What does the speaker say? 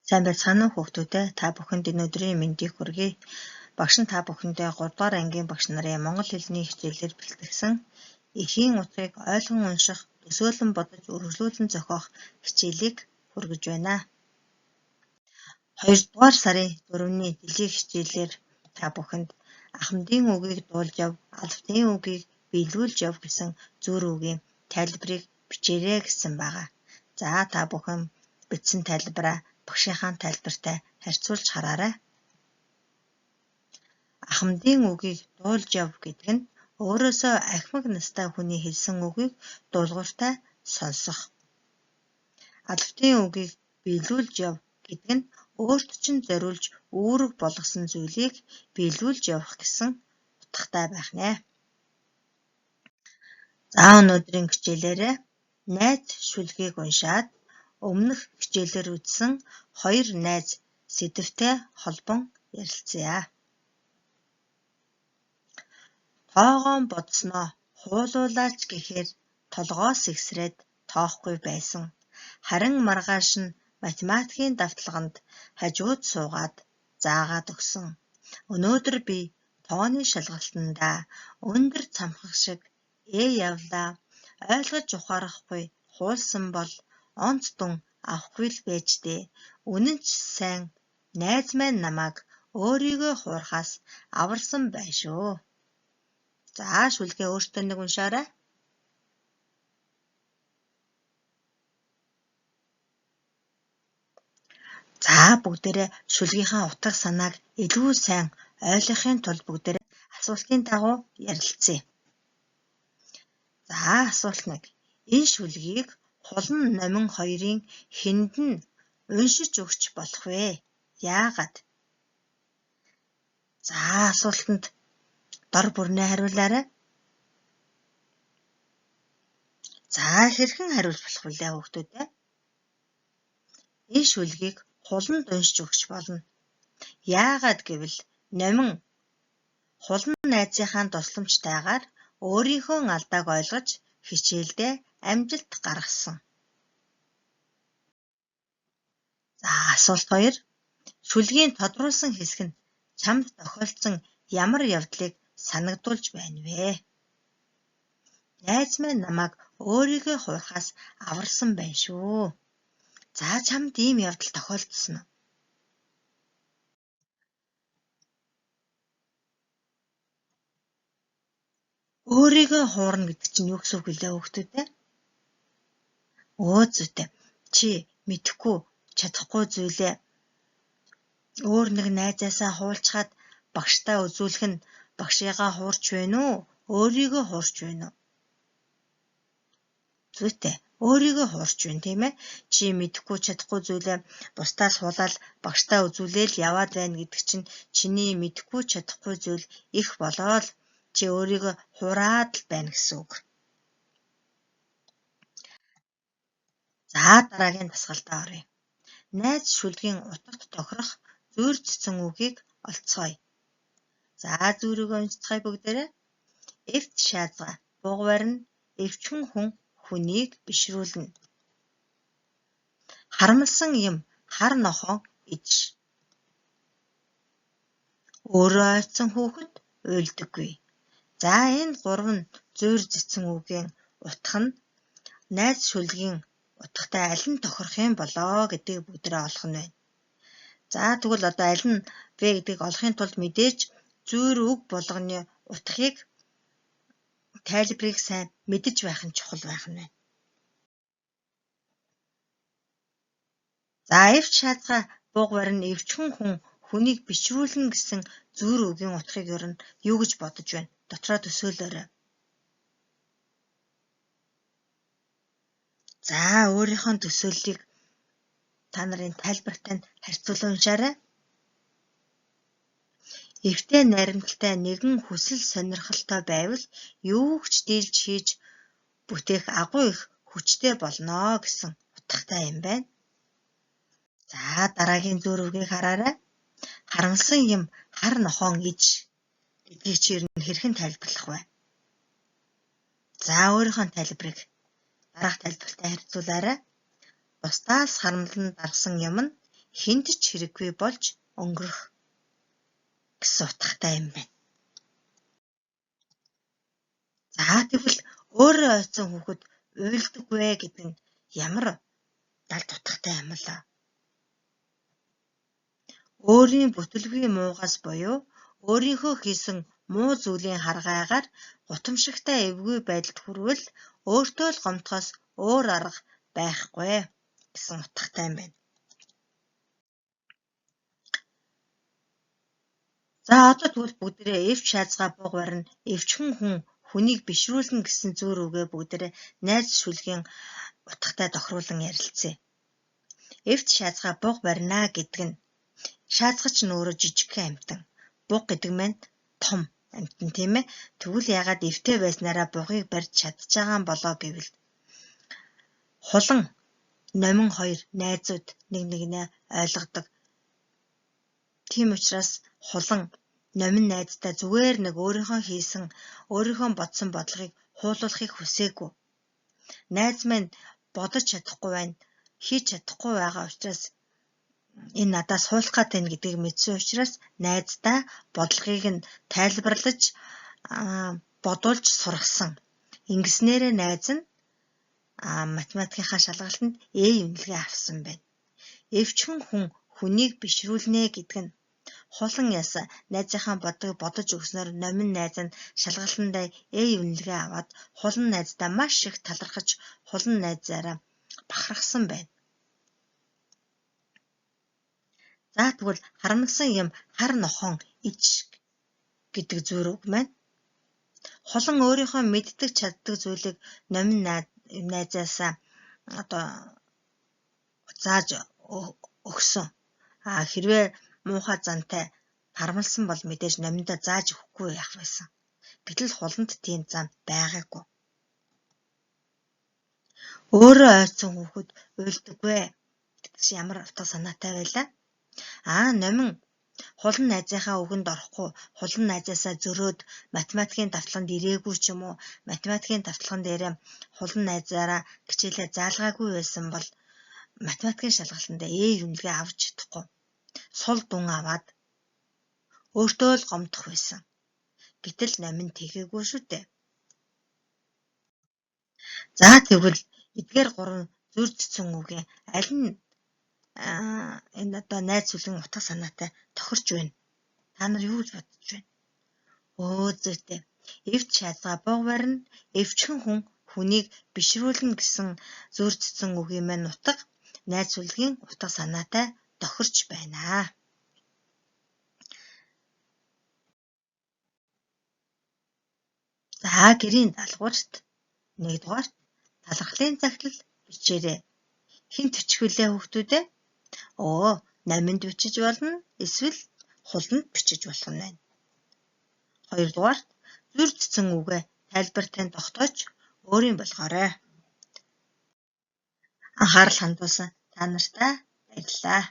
Сайн байцгаана уу хүүхдүүдээ. Та бүхэнд энэ өдрийн мэндийг хүргэе. Багш нь та бүхэндээ 3 дугаар ангийн багш нарын монгол хэлний хичээлээр бэлтгэсэн эхийн утгыг ойлгон унших, төсөөлөн бодож үргэлжлүүлэн зохиох хичээлийг хүргэж байна. 2 дугаар сарын 4-ний дэлхийн хичээлээр та бүхэнд ахмадын үгийг дуулж яв, албадын үгийг биелүүлж яв гэсэн зүйр үгийн тайлбарыг бичээрэй гэсэн байгаа. За та бүхэн бичсэн тайлбараа багшийнхаа тайлбартай харьцуулж хараарай. Ахмадын үгийг дуулж яв гэдэг нь өөрөөсөө ахмад настай хүний хэлсэн үгийг дуулууртай сонсох. Албадын үгийг биелүүлж яв гэдэг нь өөрт чинь зориулж үүрэг болгосон зүйлийг биелүүлж явах гэсэн утгатай байх нэ. За өнөөдрийн хичээлээрээ найз шүлгийг уншаад өмнөх хичээлээр үзсэн 2 найз сэдвтэй холбон ярилцъя. Тоогоон бодсноо хуулуулаач гэхээр толгоос ихсрээд тоохгүй байсан. Харин маргааш нь математикийн давталганд хажууд суугаад заагаад өгсөн. Өнөөдөр би тооны шалгалтандаа өндөр цамхаг шиг явлаа. Ойлгож ухаарахгүй хуулсан бол онц дун авахгүй л байж дээ. Үнэн ч сайн найз маань намайг өөрийгөө хуурахаас аварсан байна шүү. За шүлгээ өөртөө нэг уншаарай. За бүгдээрээ шүлгийнхаа утга санааг илүү сайн ойлгохын тулд бүгдээрээ асуултын дагуу ярилцъя. За асуулт 1. Энэ шүлгийг хулан номин 2-ын хэнд нь уншиж өгч болох вэ? Яагаад? За асуултанд дор бүрнээ хариулаарай. За хэрхэн хариулж болох вэ хүүхдүүдээ? Энэ шүлгийг хуланд уншиж өгч болно. Яагаад гэвэл номин хулан найзынхаа тусламжтайгаар өөрийнхөө алдааг ойлгож хичээлдээ амжилт гаргасан. За асуулт 2. Шүлгийн тодруулсан хэсэг нь чамд тохиолдсон ямар явдлыг санагдуулж байна вэ? Найз маань намайг өөрийгөө хуурахаас аварсан байна шүү. За чамд ийм явдал тохиолдсон уу? Өөрийгөө хуурна гэдэг чинь юу гэсэн үг вэ хүүхдүүдээ? Зүйтэй. Чи мэдэхгүй чадахгүй зүйлээ өөр нэг найзаасаа хуулчаад багштай үзүүлэх нь багшийгаа хуурч байна уу? Өөрийгөө хуурч байна уу? Зүйтэй. Өөрийгөө хуурч байна тийм ээ. Чи мэдэхгүй чадахгүй зүйлээ бусдаас хуулаад багштай үзүүлээл яваад байна гэдэг чинь чиний мэдэхгүй чадахгүй зүйл их болоод чи өөрийгөө хураад л байна гэсэн үг. За дараагийн дасгалтаа оръё. Найз шүлгийн утгад тохирох зүйр цэцэн үгийг олцгоё. За зүйрүүгээ уншицгаая бүгдээрээ. Эвт шаазга бугвар нь эвчхэн хүн хүнийг бишрүүлнэ. Харамлсан юм хар нохоо иж. Өөрөө ойцсон хүүхэд уйлдаггүй. За энэ 3 зүйр цэцэн үгийн утга нь найз шүлгийн утгатай аль нь тохирох юм болоо гэдгийг бүгдээрээ олох нь байна. За тэгвэл одоо аль нь вэ гэдгийг олохын тулд мэдээж зүйр үг болгоны утгыг тайлбарыг сайн мэдэж байх нь чухал байх нь байна. За эвт шаазга бугвар нь эвчхэн хүн хүнийг бишрүүлнэ гэсэн зүйр үгийн утгыг ер нь юу гэж бодож байна? Дотроо төсөөлөөрэй. За өөрийнхөө төсөөллийг та нарын тайлбартай харьцуулан уншаарай. Эвтэй найрамдалтай нэгэн хүсэл сонирхолтой байвал юу ч дийлж хийж бүтээх агуу их хүчтэй болно гэсэн утгатай юм байна. За дараагийн зүйр үгийг хараарай. Харамлсан юм хар нохоон иж гэдгийг чи ер нь хэрхэн тайлбарлах вэ? За өөрийнхөө тайлбарыг дараах тайлбартай харьцуулаарай. Бусдаас харамлан дарсан юм нь хүнд ч хэрэггүй болж өнгөрөх гэсэн утгатай юм байна. За тэгвэл өөрөө ойцсон хүүхэд уйлдаггүй гэдэг нь ямар далд утгатай юм бэ? Өөрийн бүтэлгүй муугаас буюу өөрийнхөө хийсэн муу зүйлийн харгаагаар гутамшигтай эвгүй байдалд хүрвэл өөртөө л гомдохоос өөр арга байхгүй гэсэн утгатай юм байна. За одоо тэгвэл бүгдээрээ эвч шаазгаа буг барина, эвчхэн хүн хүнийг бишрүүлнэ гэсэн зүүр үгээ бүгдээрээ найз шүлгийн утгатай тохируулан ярилцъя. Эвч шаазгаа буг барина гэдэг нь шаазгач нь өөрөө жижигхэн амьтан. Буг гэдэг нь том амьтан тийм ээ. Тэгвэл ягаад эвтэй байснараа бугыг барьж чадчихагаан болоо гэвэл хулан номин хоёр найзууд нэг нэгнээ ойлгодог. Тийм учраас хулан номин найзтай зүгээр нэг өөрийнхөө хийсэн, өөрийнхөө бодсон бодлогыг хуулуулахыг хүсээгүй. Найз минь бодож чадахгүй байна, хийж чадахгүй байгаа учраас энэ надаас хуулах гээд байна гэдгийг мэдсэн учраас найздаа бодлогыг нь тайлбарлаж бодуулж сургасан. Ингэснээрээ найз нь математикийнхаа шалгалтанд A үнэлгээ авсан байна. Эвчхэн хүн хүнийг бишрүүлнэ гэдэг нь хулан яса найзынхаа бодлогыг бодож өгснөөр номин найз нь шалгалтандаа A үнэлгээ аваад хулан найздаа маш их талархаж хулан найзаараа бахархсан байна. За тэгвэл харамнасан юм хар нохон ич гэдэг зүүр үг маань хулан өөрийнхөө мэддэг чаддаг зүйлийг номин найзаасаа одоо зааж өгсөн. Хэрвээ муухай зантай харамлсан бол мэдээж номиндоо зааж өгөхгүй яах байсан. Гэтэл хуланд тийм зам байгаагүй. Өөрөө ойцсон хүүхэд уйлдаггүй гэдэг чинь ямар утга санаатай байлаа? Номин хулан найзынхаа үгэнд орохгүй, хулан найзаасаа зөрөөд математикийн давталганд ирээгүй ч юм уу, математикийн давталган дээрээ хулан найзаараа хичээлээ заалгаагүй байсан бол математикийн шалгалтанд A үнэлгээ авч чадахгүй. Сул дун аваад өөртөө л гомдох байсан. Гэтэл номин тэгээгүй шүү дээ. За тэгвэл эдгээр 3 зүр цэцэн үгийн аль нь энэ одоо найз сүлгийн утга санаатай тохирч байна? Та нар юу гэж бодож байна? Зүйтэй. Эвч шаазгаа буг барина, эвчхэн хүн хүнийг бишрүүлнэ гэсэн зүр цэцэн үгийн маань утга найз сүлгийн утга санаатай тохирч байна. За гэрийн даалгаварт 1 дугаарт талархлын захидал бичээрэй. Хинт бичих вүлээ хүүхдүүдээ? Номинд бичиж болно, эсвэл хуланд бичиж болох нь байна. 2 дугаарт зүр цэцэн үгээ тайлбартай тогтоож өөрийн болгоорой. Анхаарал хандуулсан та нартай баярлалаа.